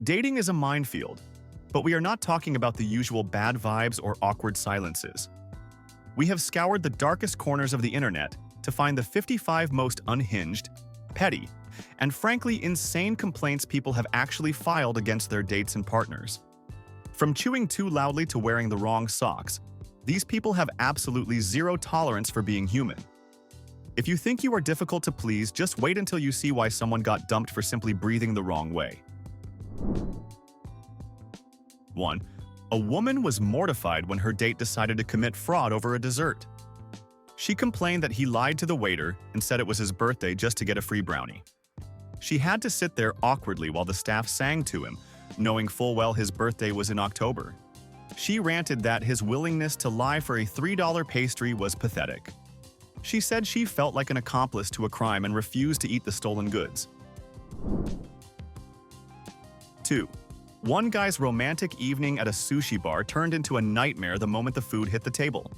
Dating is a minefield, but we are not talking about the usual bad vibes or awkward silences. We have scoured the darkest corners of the internet to find the 55 most unhinged, petty, and frankly insane complaints people have actually filed against their dates and partners. From chewing too loudly to wearing the wrong socks, these people have absolutely zero tolerance for being human. If you think you are difficult to please, just wait until you see why someone got dumped for simply breathing the wrong way. 1. A woman was mortified when her date decided to commit fraud over a dessert. She complained that he lied to the waiter and said it was his birthday just to get a free brownie. She had to sit there awkwardly while the staff sang to him, knowing full well his birthday was in October. She ranted that his willingness to lie for a $3 pastry was pathetic. She said she felt like an accomplice to a crime and refused to eat the stolen goods. 2. One guy's romantic evening at a sushi bar turned into a nightmare the moment the food hit the table.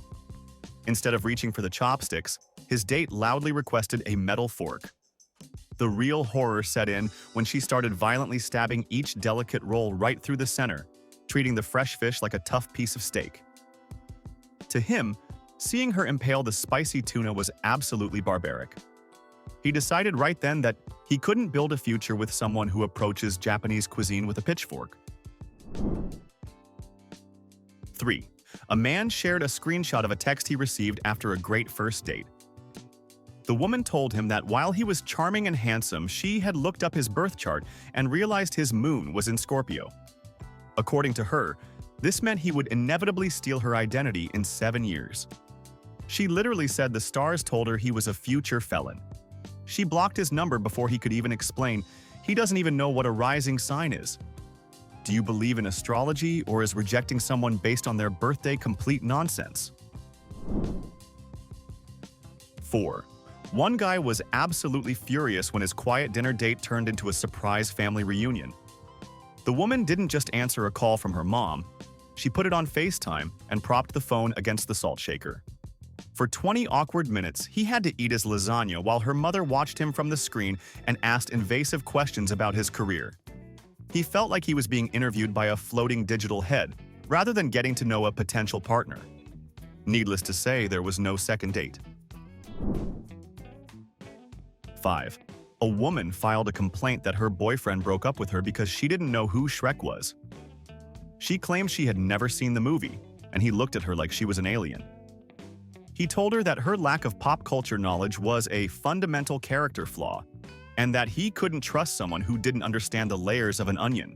Instead of reaching for the chopsticks, his date loudly requested a metal fork. The real horror set in when she started violently stabbing each delicate roll right through the center, treating the fresh fish like a tough piece of steak. To him, seeing her impale the spicy tuna was absolutely barbaric. He decided right then that he couldn't build a future with someone who approaches Japanese cuisine with a pitchfork. 3. A man shared a screenshot of a text he received after a great first date. The woman told him that while he was charming and handsome, she had looked up his birth chart and realized his moon was in Scorpio. According to her, this meant he would inevitably steal her identity in 7 years. She literally said the stars told her he was a future felon. She blocked his number before he could even explain he doesn't even know what a rising sign is. Do you believe in astrology, or is rejecting someone based on their birthday complete nonsense? 4. One guy was absolutely furious when his quiet dinner date turned into a surprise family reunion. The woman didn't just answer a call from her mom, she put it on FaceTime and propped the phone against the salt shaker. For 20 awkward minutes, he had to eat his lasagna while her mother watched him from the screen and asked invasive questions about his career. He felt like he was being interviewed by a floating digital head, rather than getting to know a potential partner. Needless to say, there was no second date. 5. A woman filed a complaint that her boyfriend broke up with her because she didn't know who Shrek was. She claimed she had never seen the movie, and he looked at her like she was an alien. He told her that her lack of pop culture knowledge was a fundamental character flaw, and that he couldn't trust someone who didn't understand the layers of an onion.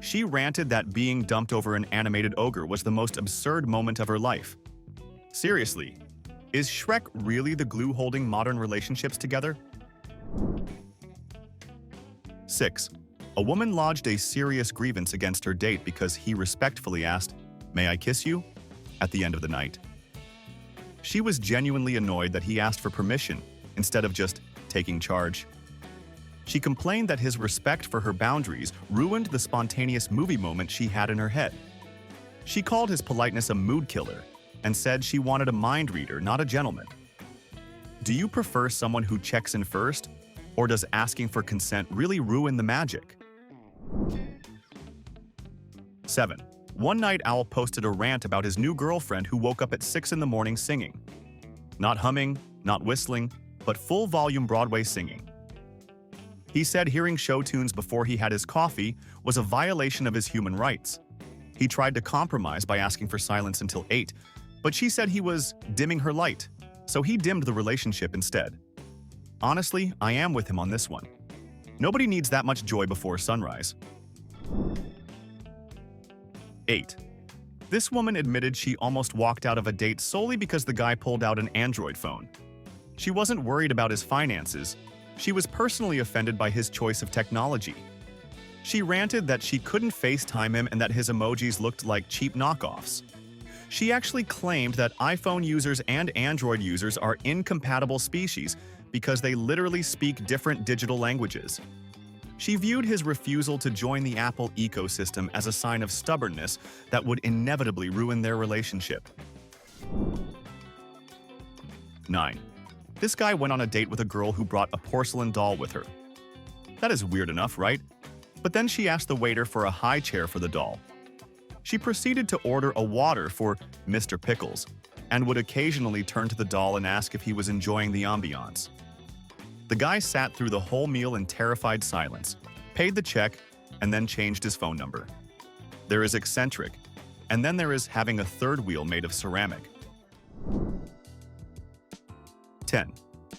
She ranted that being dumped over an animated ogre was the most absurd moment of her life. Seriously, is Shrek really the glue holding modern relationships together? 6. A woman lodged a serious grievance against her date because he respectfully asked, "May I kiss you?" at the end of the night. She was genuinely annoyed that he asked for permission instead of just taking charge. She complained that his respect for her boundaries ruined the spontaneous movie moment she had in her head. She called his politeness a mood killer and said she wanted a mind reader, not a gentleman. Do you prefer someone who checks in first, or does asking for consent really ruin the magic? 7. One night owl posted a rant about his new girlfriend who woke up at 6 in the morning singing. Not humming, not whistling, but full volume Broadway singing. He said hearing show tunes before he had his coffee was a violation of his human rights. He tried to compromise by asking for silence until 8, but she said he was dimming her light, so he dimmed the relationship instead. Honestly, I am with him on this one. Nobody needs that much joy before sunrise. 8. This woman admitted she almost walked out of a date solely because the guy pulled out an Android phone. She wasn't worried about his finances. She was personally offended by his choice of technology. She ranted that she couldn't FaceTime him and that his emojis looked like cheap knockoffs. She actually claimed that iPhone users and Android users are incompatible species because they literally speak different digital languages. She viewed his refusal to join the Apple ecosystem as a sign of stubbornness that would inevitably ruin their relationship. 9. This guy went on a date with a girl who brought a porcelain doll with her. That is weird enough, right? But then she asked the waiter for a high chair for the doll. She proceeded to order a water for Mr. Pickles and would occasionally turn to the doll and ask if he was enjoying the ambiance. The guy sat through the whole meal in terrified silence, paid the check, and then changed his phone number. There is eccentric, and then there is having a third wheel made of ceramic. 10.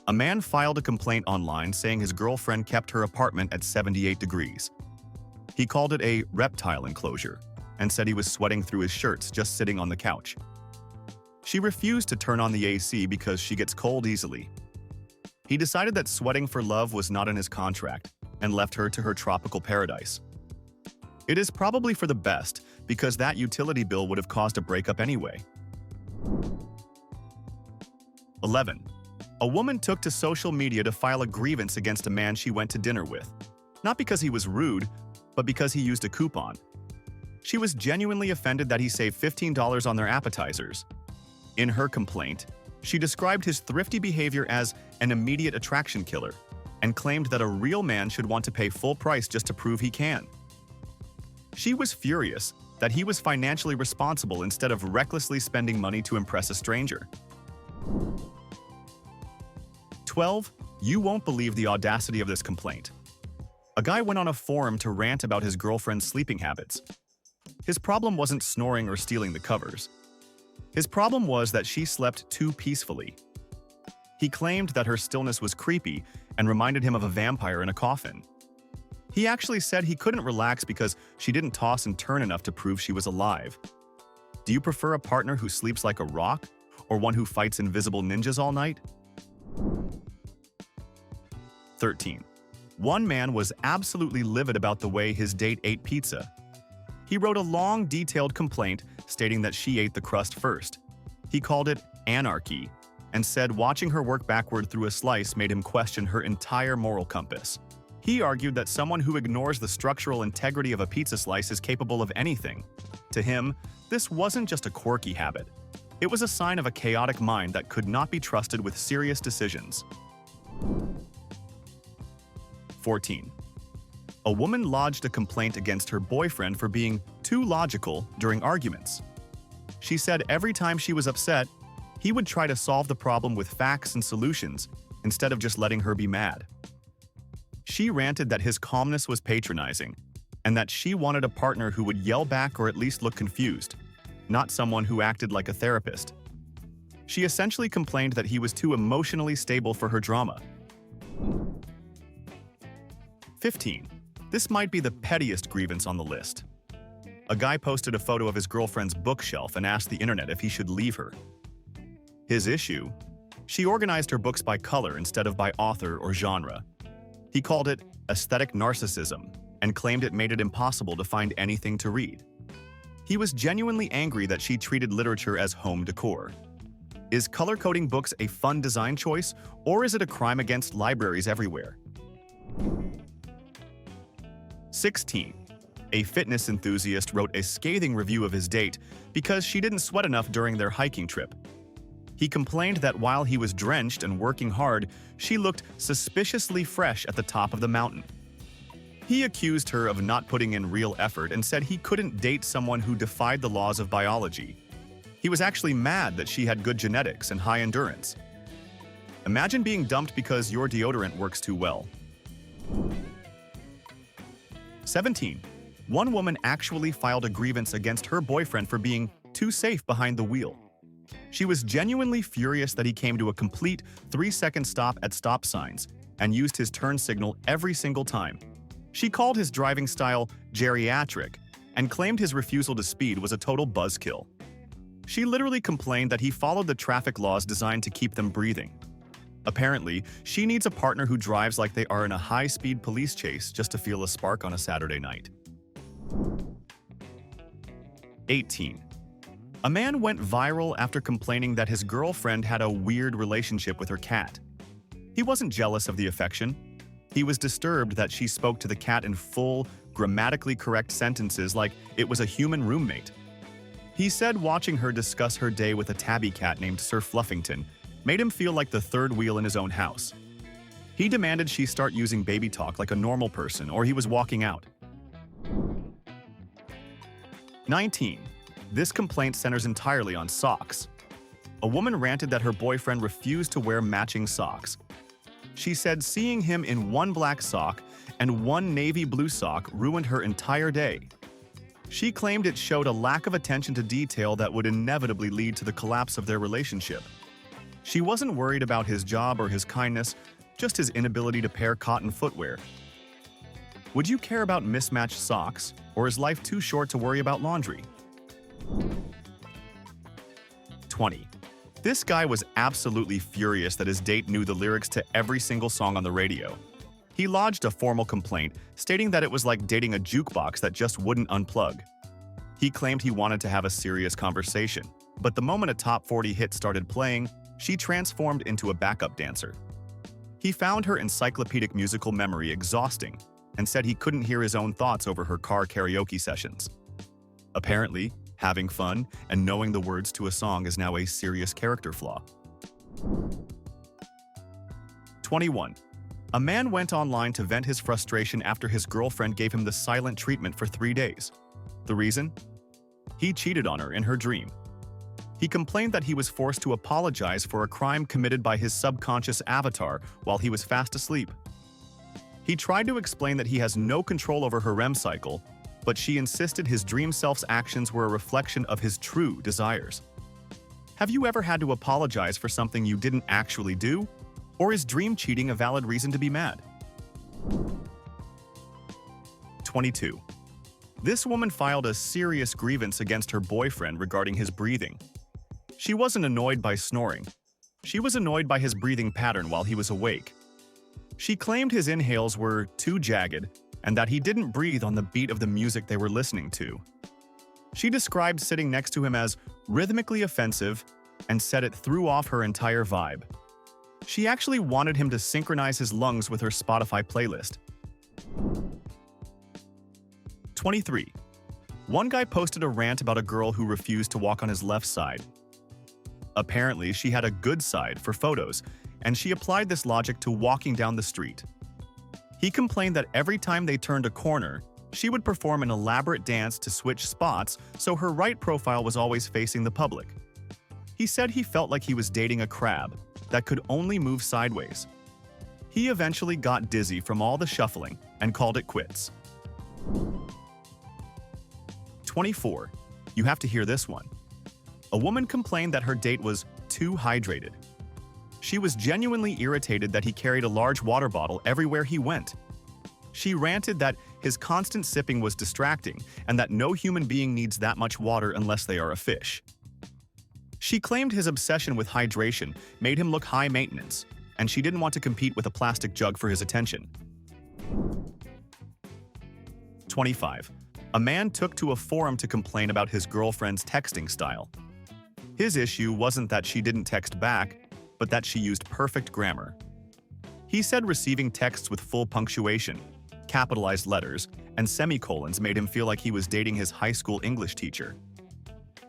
A man filed a complaint online saying his girlfriend kept her apartment at 78 degrees. He called it a reptile enclosure and said he was sweating through his shirts just sitting on the couch. She refused to turn on the AC because she gets cold easily. He decided that sweating for love was not in his contract and left her to her tropical paradise. It is probably for the best because that utility bill would have caused a breakup anyway. 11. A woman took to social media to file a grievance against a man she went to dinner with, not because he was rude, but because he used a coupon. She was genuinely offended that he saved $15 on their appetizers. In her complaint, she described his thrifty behavior as an immediate attraction killer and claimed that a real man should want to pay full price just to prove he can. She was furious that he was financially responsible instead of recklessly spending money to impress a stranger. 12. You won't believe the audacity of this complaint. A guy went on a forum to rant about his girlfriend's sleeping habits. His problem wasn't snoring or stealing the covers. His problem was that she slept too peacefully. He claimed that her stillness was creepy and reminded him of a vampire in a coffin. He actually said he couldn't relax because she didn't toss and turn enough to prove she was alive. Do you prefer a partner who sleeps like a rock or one who fights invisible ninjas all night? 13. One man was absolutely livid about the way his date ate pizza. He wrote a long, detailed complaint stating that she ate the crust first. He called it anarchy and said watching her work backward through a slice made him question her entire moral compass. He argued that someone who ignores the structural integrity of a pizza slice is capable of anything. To him, this wasn't just a quirky habit. It was a sign of a chaotic mind that could not be trusted with serious decisions. 14. A woman lodged a complaint against her boyfriend for being too logical during arguments. She said every time she was upset, he would try to solve the problem with facts and solutions instead of just letting her be mad. She ranted that his calmness was patronizing and that she wanted a partner who would yell back or at least look confused, not someone who acted like a therapist. She essentially complained that he was too emotionally stable for her drama. 15. This might be the pettiest grievance on the list. A guy posted a photo of his girlfriend's bookshelf and asked the internet if he should leave her. His issue? She organized her books by color instead of by author or genre. He called it aesthetic narcissism and claimed it made it impossible to find anything to read. He was genuinely angry that she treated literature as home decor. Is color-coding books a fun design choice, or is it a crime against libraries everywhere? 16. A fitness enthusiast wrote a scathing review of his date because she didn't sweat enough during their hiking trip. He complained that while he was drenched and working hard, she looked suspiciously fresh at the top of the mountain. He accused her of not putting in real effort and said he couldn't date someone who defied the laws of biology. He was actually mad that she had good genetics and high endurance. Imagine being dumped because your deodorant works too well. 17. One woman actually filed a grievance against her boyfriend for being too safe behind the wheel. She was genuinely furious that he came to a complete 3-second stop at stop signs and used his turn signal every single time. She called his driving style geriatric and claimed his refusal to speed was a total buzzkill. She literally complained that he followed the traffic laws designed to keep them breathing. Apparently, she needs a partner who drives like they are in a high-speed police chase just to feel a spark on a Saturday night. 18. A man went viral after complaining that his girlfriend had a weird relationship with her cat. He wasn't jealous of the affection. He was disturbed that she spoke to the cat in full, grammatically correct sentences like it was a human roommate. He said watching her discuss her day with a tabby cat named Sir Fluffington made him feel like the third wheel in his own house. He demanded she start using baby talk like a normal person or he was walking out. 19. This complaint centers entirely on socks. A woman ranted that her boyfriend refused to wear matching socks. She said seeing him in one black sock and one navy blue sock ruined her entire day. She claimed it showed a lack of attention to detail that would inevitably lead to the collapse of their relationship. She wasn't worried about his job or his kindness, just his inability to pair cotton footwear. Would you care about mismatched socks, or is life too short to worry about laundry? 20. This guy was absolutely furious that his date knew the lyrics to every single song on the radio. He lodged a formal complaint, stating that it was like dating a jukebox that just wouldn't unplug. He claimed he wanted to have a serious conversation, but the moment a top 40 hit started playing, she transformed into a backup dancer. He found her encyclopedic musical memory exhausting and said he couldn't hear his own thoughts over her car karaoke sessions. Apparently, having fun and knowing the words to a song is now a serious character flaw. 21. A man went online to vent his frustration after his girlfriend gave him the silent treatment for 3 days. The reason? He cheated on her in her dream. He complained that he was forced to apologize for a crime committed by his subconscious avatar while he was fast asleep. He tried to explain that he has no control over her REM cycle, but she insisted his dream self's actions were a reflection of his true desires. Have you ever had to apologize for something you didn't actually do? Or is dream cheating a valid reason to be mad? 22. This woman filed a serious grievance against her boyfriend regarding his breathing. She wasn't annoyed by snoring. She was annoyed by his breathing pattern while he was awake. She claimed his inhales were too jagged and that he didn't breathe on the beat of the music they were listening to. She described sitting next to him as rhythmically offensive and said it threw off her entire vibe. She actually wanted him to synchronize his lungs with her Spotify playlist. 23. One guy posted a rant about a girl who refused to walk on his left side. Apparently, she had a good side for photos, and she applied this logic to walking down the street. He complained that every time they turned a corner, she would perform an elaborate dance to switch spots so her right profile was always facing the public. He said he felt like he was dating a crab that could only move sideways. He eventually got dizzy from all the shuffling and called it quits. 24. You have to hear this one. A woman complained that her date was too hydrated. She was genuinely irritated that he carried a large water bottle everywhere he went. She ranted that his constant sipping was distracting and that no human being needs that much water unless they are a fish. She claimed his obsession with hydration made him look high maintenance, and she didn't want to compete with a plastic jug for his attention. 25. A man took to a forum to complain about his girlfriend's texting style. His issue wasn't that she didn't text back, but that she used perfect grammar. He said receiving texts with full punctuation, capitalized letters, and semicolons made him feel like he was dating his high school English teacher.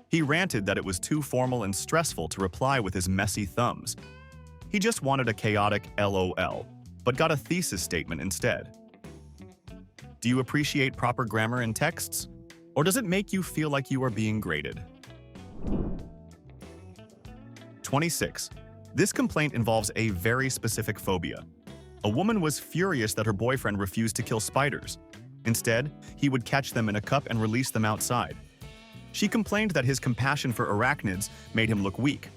He ranted that it was too formal and stressful to reply with his messy thumbs. He just wanted a chaotic LOL, but got a thesis statement instead. Do you appreciate proper grammar in texts? Or does it make you feel like you are being graded? 26. This complaint involves a very specific phobia. A woman was furious that her boyfriend refused to kill spiders. Instead, he would catch them in a cup and release them outside. She complained that his compassion for arachnids made him look weak.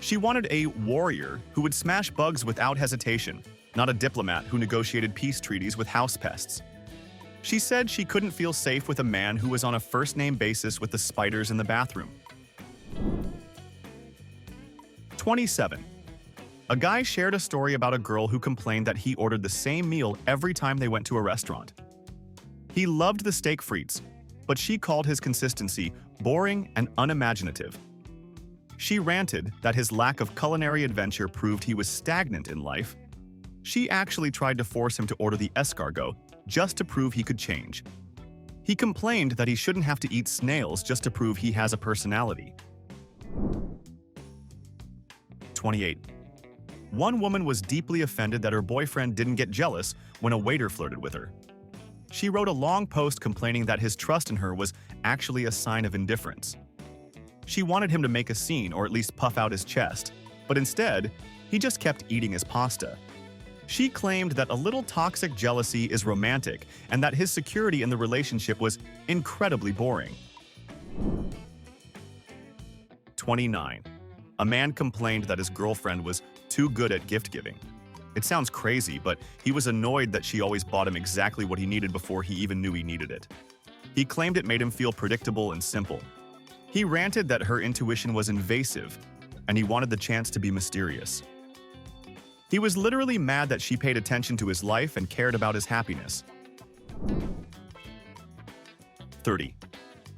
She wanted a warrior who would smash bugs without hesitation, not a diplomat who negotiated peace treaties with house pests. She said she couldn't feel safe with a man who was on a first-name basis with the spiders in the bathroom. 27. A guy shared a story about a girl who complained that he ordered the same meal every time they went to a restaurant. He loved the steak frites, but she called his consistency boring and unimaginative. She ranted that his lack of culinary adventure proved he was stagnant in life. She actually tried to force him to order the escargot just to prove he could change. He complained that he shouldn't have to eat snails just to prove he has a personality. 28. One woman was deeply offended that her boyfriend didn't get jealous when a waiter flirted with her. She wrote a long post complaining that his trust in her was actually a sign of indifference. She wanted him to make a scene or at least puff out his chest, but instead, he just kept eating his pasta. She claimed that a little toxic jealousy is romantic and that his security in the relationship was incredibly boring. 29. A man complained that his girlfriend was too good at gift giving. It sounds crazy, but he was annoyed that she always bought him exactly what he needed before he even knew he needed it. He claimed it made him feel predictable and simple. He ranted that her intuition was invasive, and he wanted the chance to be mysterious. He was literally mad that she paid attention to his life and cared about his happiness. 30.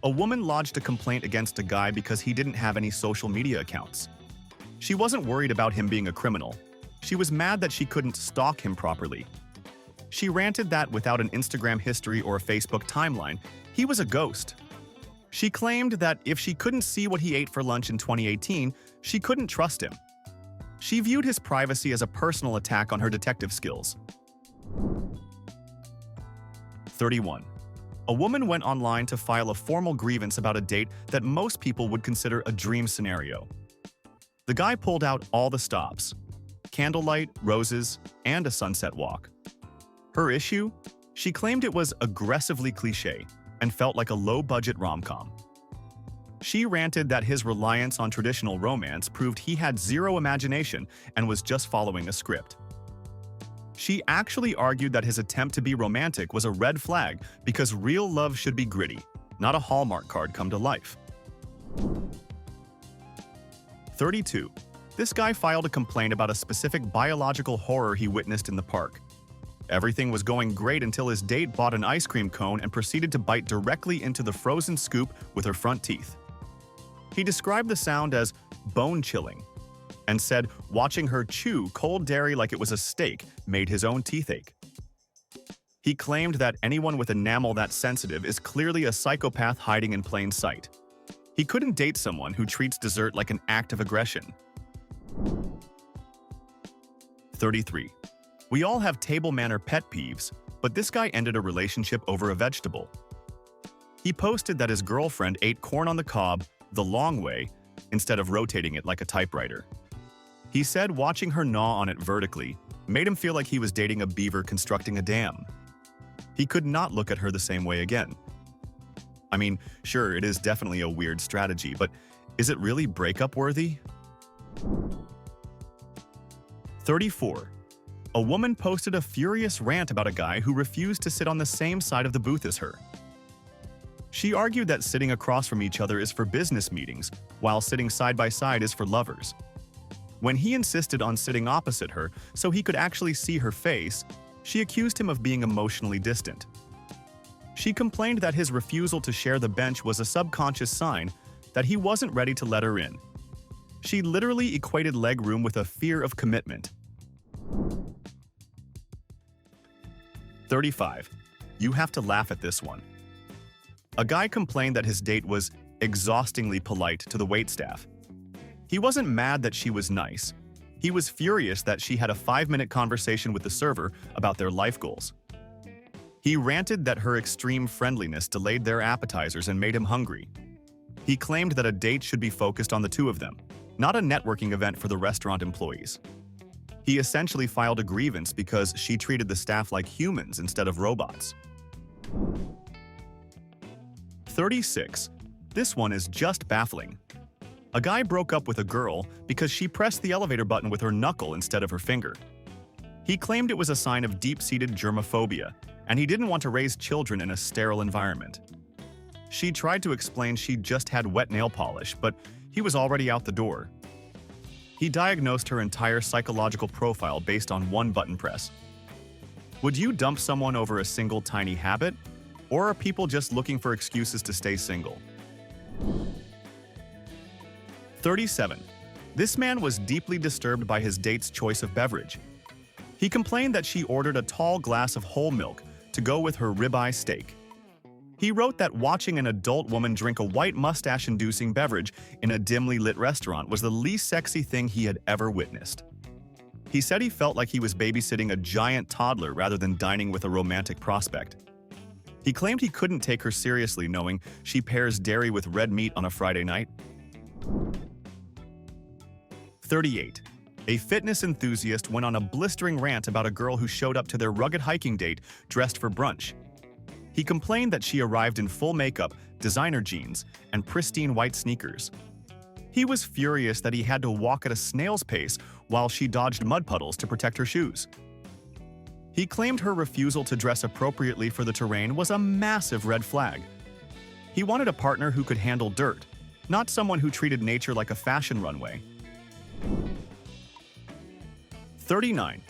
A woman lodged a complaint against a guy because he didn't have any social media accounts. She wasn't worried about him being a criminal. She was mad that she couldn't stalk him properly. She ranted that without an Instagram history or a Facebook timeline, he was a ghost. She claimed that if she couldn't see what he ate for lunch in 2018, she couldn't trust him. She viewed his privacy as a personal attack on her detective skills. 31. A woman went online to file a formal grievance about a date that most people would consider a dream scenario. The guy pulled out all the stops: candlelight, roses, and a sunset walk. Her issue? She claimed it was aggressively cliché and felt like a low-budget rom-com. She ranted that his reliance on traditional romance proved he had zero imagination and was just following a script. She actually argued that his attempt to be romantic was a red flag because real love should be gritty, not a Hallmark card come to life. 32. This guy filed a complaint about a specific biological horror he witnessed in the park. Everything was going great until his date bought an ice cream cone and proceeded to bite directly into the frozen scoop with her front teeth. He described the sound as bone-chilling and said watching her chew cold dairy like it was a steak made his own teeth ache. He claimed that anyone with enamel that sensitive is clearly a psychopath hiding in plain sight. He couldn't date someone who treats dessert like an act of aggression. 33. We all have table manner pet peeves, but this guy ended a relationship over a vegetable. He posted that his girlfriend ate corn on the cob the long way instead of rotating it like a typewriter. He said watching her gnaw on it vertically made him feel like he was dating a beaver constructing a dam. He could not look at her the same way again. I mean, sure, it is definitely a weird strategy, but is it really breakup worthy? 34. A woman posted a furious rant about a guy who refused to sit on the same side of the booth as her. She argued that sitting across from each other is for business meetings, while sitting side by side is for lovers. When he insisted on sitting opposite her so he could actually see her face, she accused him of being emotionally distant. She complained that his refusal to share the bench was a subconscious sign that he wasn't ready to let her in. She literally equated legroom with a fear of commitment. 35. You have to laugh at this one. A guy complained that his date was exhaustingly polite to the waitstaff. He wasn't mad that she was nice. He was furious that she had a 5-minute conversation with the server about their life goals. He ranted that her extreme friendliness delayed their appetizers and made him hungry. He claimed that a date should be focused on the two of them, not a networking event for the restaurant employees. He essentially filed a grievance because she treated the staff like humans instead of robots. 36. This one is just baffling. A guy broke up with a girl because she pressed the elevator button with her knuckle instead of her finger. He claimed it was a sign of deep-seated germophobia, and he didn't want to raise children in a sterile environment. She tried to explain she just had wet nail polish, but he was already out the door. He diagnosed her entire psychological profile based on one button press. Would you dump someone over a single tiny habit? Or are people just looking for excuses to stay single? 37. This man was deeply disturbed by his date's choice of beverage. He complained that she ordered a tall glass of whole milk to go with her ribeye steak. He wrote that watching an adult woman drink a white mustache-inducing beverage in a dimly lit restaurant was the least sexy thing he had ever witnessed. He said he felt like he was babysitting a giant toddler rather than dining with a romantic prospect. He claimed he couldn't take her seriously knowing she pairs dairy with red meat on a Friday night. 38. A fitness enthusiast went on a blistering rant about a girl who showed up to their rugged hiking date dressed for brunch. He complained that she arrived in full makeup, designer jeans, and pristine white sneakers. He was furious that he had to walk at a snail's pace while she dodged mud puddles to protect her shoes. He claimed her refusal to dress appropriately for the terrain was a massive red flag. He wanted a partner who could handle dirt, not someone who treated nature like a fashion runway. 39.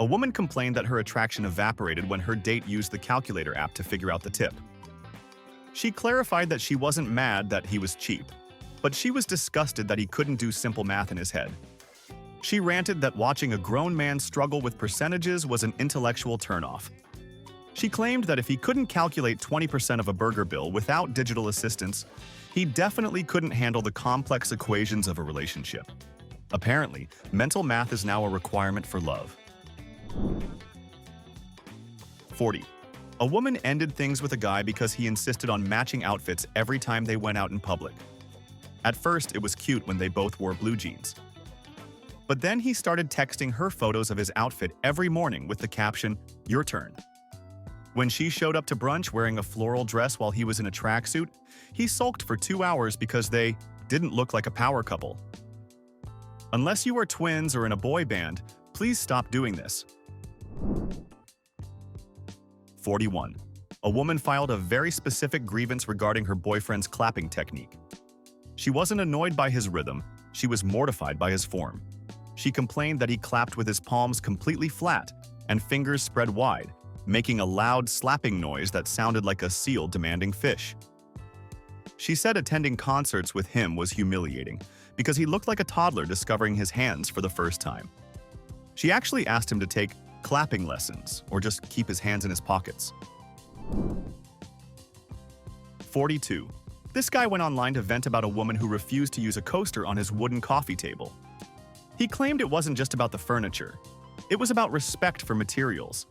A woman complained that her attraction evaporated when her date used the calculator app to figure out the tip. She clarified that she wasn't mad that he was cheap, but she was disgusted that he couldn't do simple math in his head. She ranted that watching a grown man struggle with percentages was an intellectual turnoff. She claimed that if he couldn't calculate 20% of a burger bill without digital assistance, he definitely couldn't handle the complex equations of a relationship. Apparently, mental math is now a requirement for love. 40. A woman ended things with a guy because he insisted on matching outfits every time they went out in public. At first, it was cute when they both wore blue jeans. But then he started texting her photos of his outfit every morning with the caption, "Your turn." When she showed up to brunch wearing a floral dress while he was in a tracksuit, he sulked for 2 hours because they didn't look like a power couple. Unless you are twins or in a boy band, please stop doing this. 41. A woman filed a very specific grievance regarding her boyfriend's clapping technique. She wasn't annoyed by his rhythm, she was mortified by his form. She complained that he clapped with his palms completely flat and fingers spread wide, making a loud slapping noise that sounded like a seal demanding fish. She said attending concerts with him was humiliating because he looked like a toddler discovering his hands for the first time. She actually asked him to take clapping lessons or just keep his hands in his pockets. 42. This guy went online to vent about a woman who refused to use a coaster on his wooden coffee table. He claimed it wasn't just about the furniture. It was about respect for materials.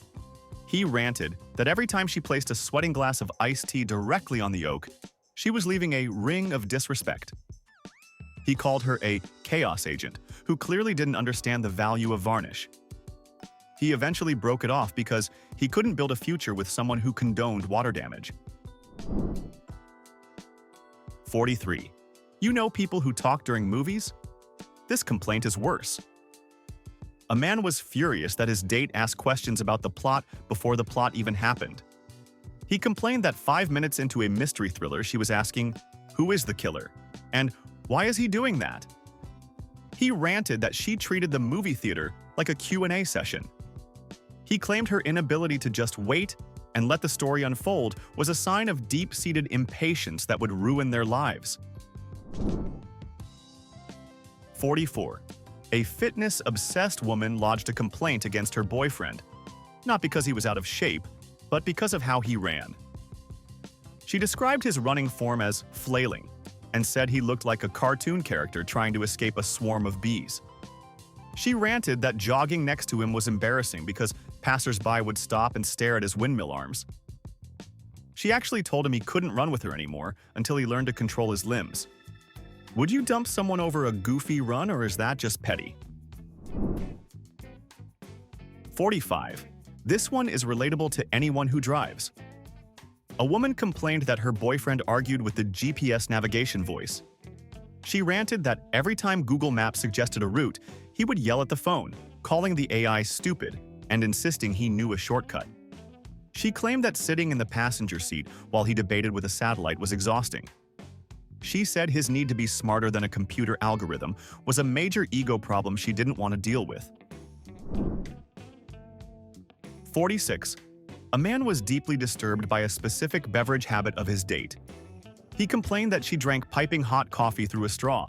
He ranted that every time she placed a sweating glass of iced tea directly on the oak, she was leaving a ring of disrespect. He called her a chaos agent who clearly didn't understand the value of varnish. He eventually broke it off because he couldn't build a future with someone who condoned water damage. 43. You know people who talk during movies? This complaint is worse. A man was furious that his date asked questions about the plot before the plot even happened. He complained that 5 minutes into a mystery thriller, she was asking, "Who is the killer?" and "Why is he doing that?" He ranted that she treated the movie theater like a Q&A session. He claimed her inability to just wait and let the story unfold was a sign of deep-seated impatience that would ruin their lives. 44. A fitness-obsessed woman lodged a complaint against her boyfriend, not because he was out of shape, but because of how he ran. She described his running form as flailing and said he looked like a cartoon character trying to escape a swarm of bees. She ranted that jogging next to him was embarrassing because passers-by would stop and stare at his windmill arms. She actually told him he couldn't run with her anymore until he learned to control his limbs. Would you dump someone over a goofy run, or is that just petty? 45. This one is relatable to anyone who drives. A woman complained that her boyfriend argued with the GPS navigation voice. She ranted that every time Google Maps suggested a route, he would yell at the phone, calling the AI stupid and insisting he knew a shortcut. She claimed that sitting in the passenger seat while he debated with a satellite was exhausting. She said his need to be smarter than a computer algorithm was a major ego problem she didn't want to deal with. 46. A man was deeply disturbed by a specific beverage habit of his date. He complained that she drank piping hot coffee through a straw.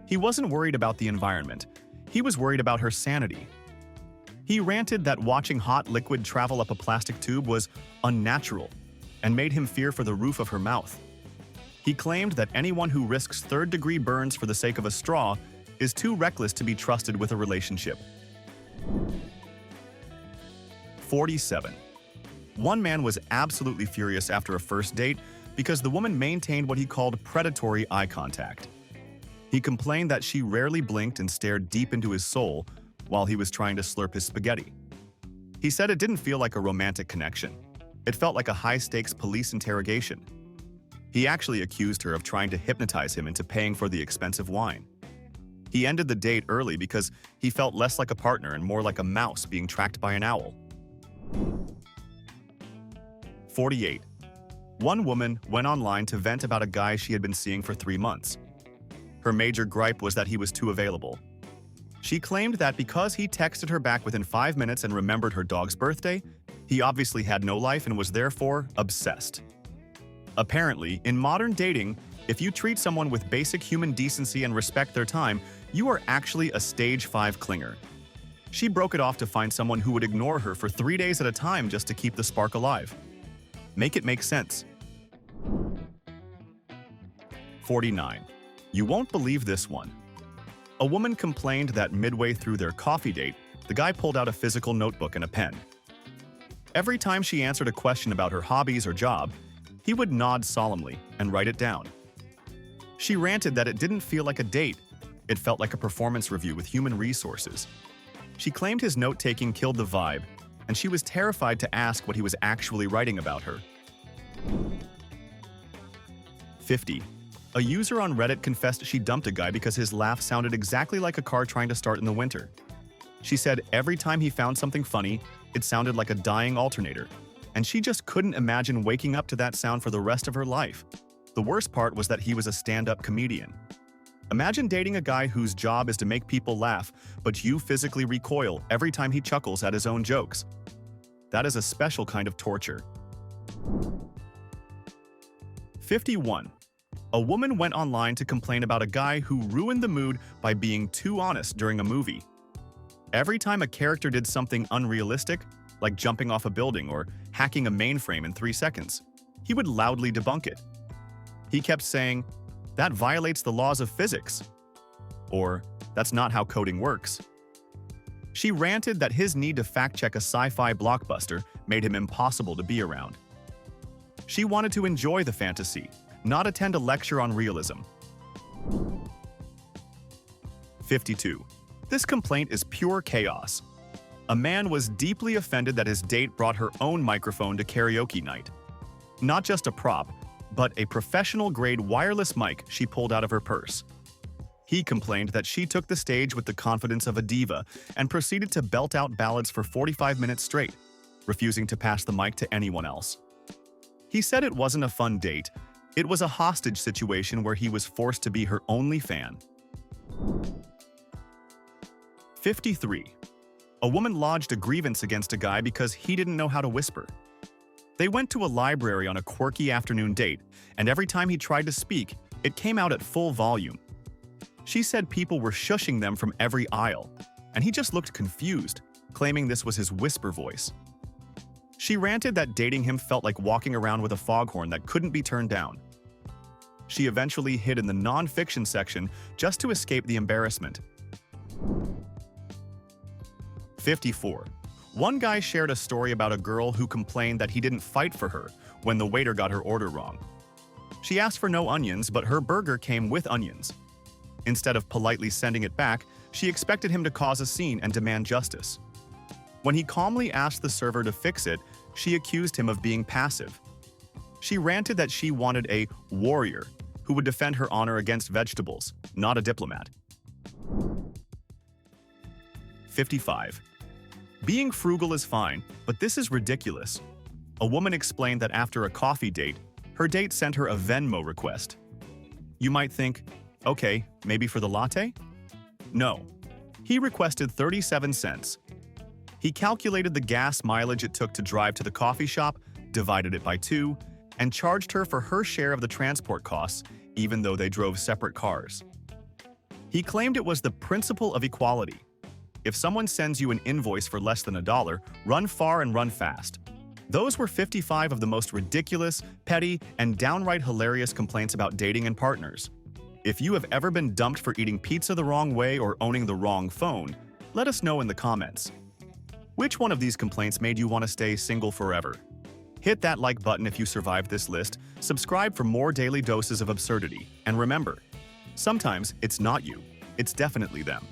He wasn't worried about the environment. He was worried about her sanity. He ranted that watching hot liquid travel up a plastic tube was unnatural and made him fear for the roof of her mouth. He claimed that anyone who risks third-degree burns for the sake of a straw is too reckless to be trusted with a relationship. 47. One man was absolutely furious after a first date because the woman maintained what he called predatory eye contact. He complained that she rarely blinked and stared deep into his soul while he was trying to slurp his spaghetti. He said it didn't feel like a romantic connection. It felt like a high-stakes police interrogation. He actually accused her of trying to hypnotize him into paying for the expensive wine. He ended the date early because he felt less like a partner and more like a mouse being tracked by an owl. 48. One woman went online to vent about a guy she had been seeing for 3 months. Her major gripe was that he was too available. She claimed that because he texted her back within 5 minutes and remembered her dog's birthday, he obviously had no life and was therefore obsessed. Apparently, in modern dating, if you treat someone with basic human decency and respect their time, you are actually a stage 5 clinger. She broke it off to find someone who would ignore her for 3 days at a time just to keep the spark alive. Make it make sense. 49. You won't believe this one. A woman complained that midway through their coffee date, the guy pulled out a physical notebook and a pen. Every time she answered a question about her hobbies or job, he would nod solemnly and write it down. She ranted that it didn't feel like a date. It felt like a performance review with human resources. She claimed his note-taking killed the vibe, and she was terrified to ask what he was actually writing about her. 50. A user on Reddit confessed she dumped a guy because his laugh sounded exactly like a car trying to start in the winter. She said every time he found something funny, it sounded like a dying alternator, and she just couldn't imagine waking up to that sound for the rest of her life. The worst part was that he was a stand-up comedian. Imagine dating a guy whose job is to make people laugh, but you physically recoil every time he chuckles at his own jokes. That is a special kind of torture. 51. A woman went online to complain about a guy who ruined the mood by being too honest during a movie. Every time a character did something unrealistic, like jumping off a building or hacking a mainframe in 3 seconds, he would loudly debunk it. He kept saying, "That violates the laws of physics," or "That's not how coding works." She ranted that his need to fact-check a sci-fi blockbuster made him impossible to be around. She wanted to enjoy the fantasy, not attend a lecture on realism. 52. This complaint is pure chaos. A man was deeply offended that his date brought her own microphone to karaoke night. Not just a prop, but a professional-grade wireless mic she pulled out of her purse. He complained that she took the stage with the confidence of a diva and proceeded to belt out ballads for 45 minutes straight, refusing to pass the mic to anyone else. He said it wasn't a fun date. It was a hostage situation where he was forced to be her only fan. 53. A woman lodged a grievance against a guy because he didn't know how to whisper. They went to a library on a quirky afternoon date, and every time he tried to speak, it came out at full volume. She said people were shushing them from every aisle, and he just looked confused, claiming this was his whisper voice. She ranted that dating him felt like walking around with a foghorn that couldn't be turned down. She eventually hid in the non-fiction section just to escape the embarrassment. 54. One guy shared a story about a girl who complained that he didn't fight for her when the waiter got her order wrong. She asked for no onions, but her burger came with onions. Instead of politely sending it back, she expected him to cause a scene and demand justice. When he calmly asked the server to fix it, she accused him of being passive. She ranted that she wanted a warrior who would defend her honor against vegetables, not a diplomat. 55. Being frugal is fine, but this is ridiculous. A woman explained that after a coffee date, her date sent her a Venmo request. You might think, okay, maybe for the latte? No. He requested 37 cents. He calculated the gas mileage it took to drive to the coffee shop, divided it by 2, and charged her for her share of the transport costs, even though they drove separate cars. He claimed it was the principle of equality. If someone sends you an invoice for less than $1, run far and run fast. Those were 55 of the most ridiculous, petty, and downright hilarious complaints about dating and partners. If you have ever been dumped for eating pizza the wrong way or owning the wrong phone, let us know in the comments. Which one of these complaints made you want to stay single forever? Hit that like button if you survived this list, subscribe for more daily doses of absurdity, and remember, sometimes it's not you, it's definitely them.